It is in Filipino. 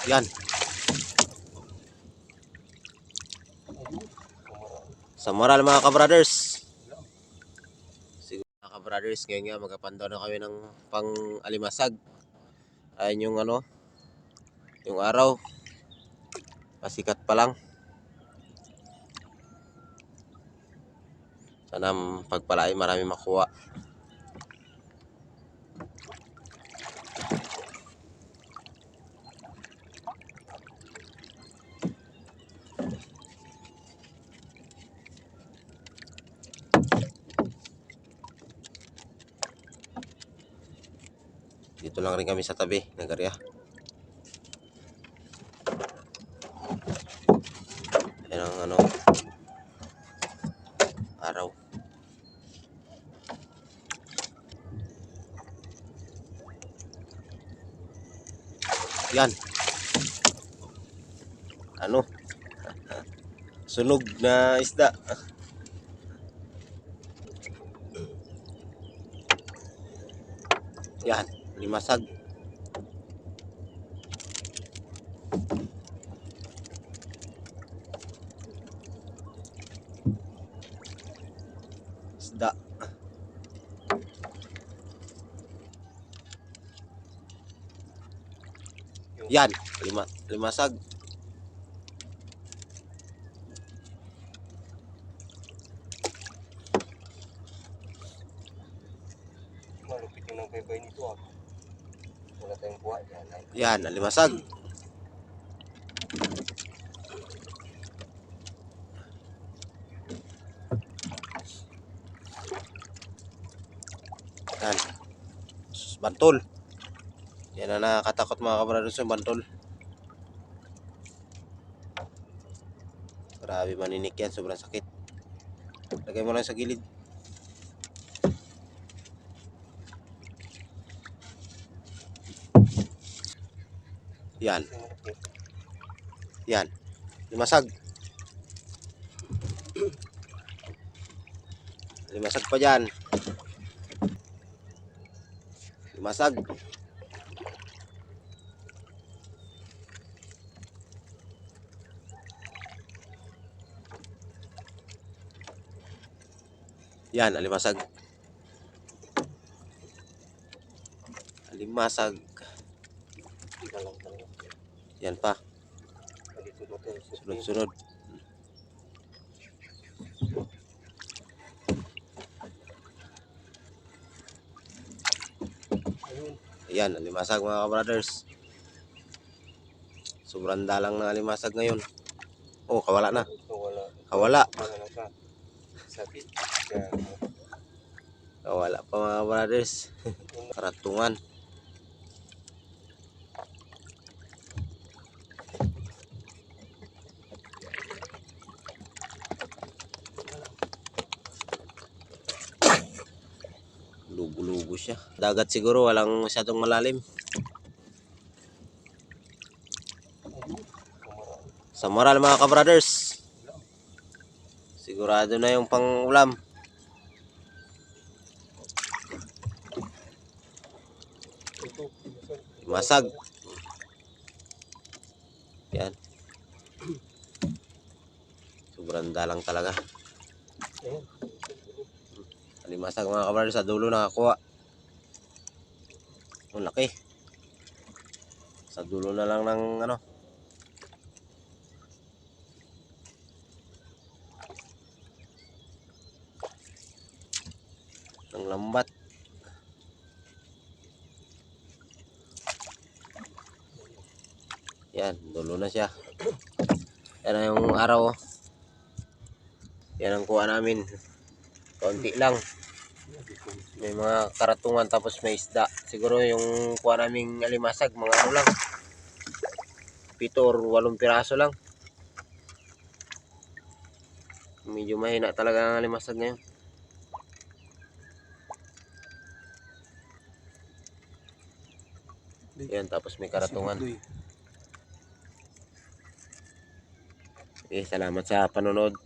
Yan. Sa moral mga ka-brothers. Siguro mga ka-brothers, ngayon nga magkapandaw na kami ng pang-alimasag. Ayun yung ano, yung araw. Pasikat pa lang. Sana pagpalain marami makuha. Dito lang rin kami sa tabi ng area. Ayan ang ano, araw. Yan. Ano? Sunog na isda. Yan, limasag. Isda. Yan, limasag. Malupit yung ng paypay nito ah. Wala tayong buhay. Yan, limasag. Yan. Bantol. Yan na nakakatakot mga kabradors yung bantol. Grabe maninik yan, sobrang sakit. Lagay mo lang sa gilid. Yan. Yan. Limasag. Limasag pa dyan. Limasag. Yan, alimasag. Alimasag. Yan pa. Sunod-sunod. Ayan, alimasag mga ka-brothers. Sobrang dalang ng alimasag ngayon. Oh, kawala na. Kawala. Kawala pa mga brothers. Karatungan. Lugo-lugo siya. Dagat siguro, walang masyadong malalim. Sa moral mga ka-brothers. Sigurado na yung pang-ulam. Masag. Yan. Sobrang dalang talaga. Alimasag mga kabrothers, sa dulo nakakuha. Ang laki. Sa dulo na lang ng ano. Ng lambat. Yan, dulo na siya. Yan na yung araw. Yan ang kuha namin. Konti lang. May mga karatungan tapos may isda. Siguro yung kuha naming alimasag, mga ano lang. 7 or 8 piraso lang. Medyo mahina talaga ang alimasag ngayon. Yan, tapos may karatungan. Okay, salamat sa panonood.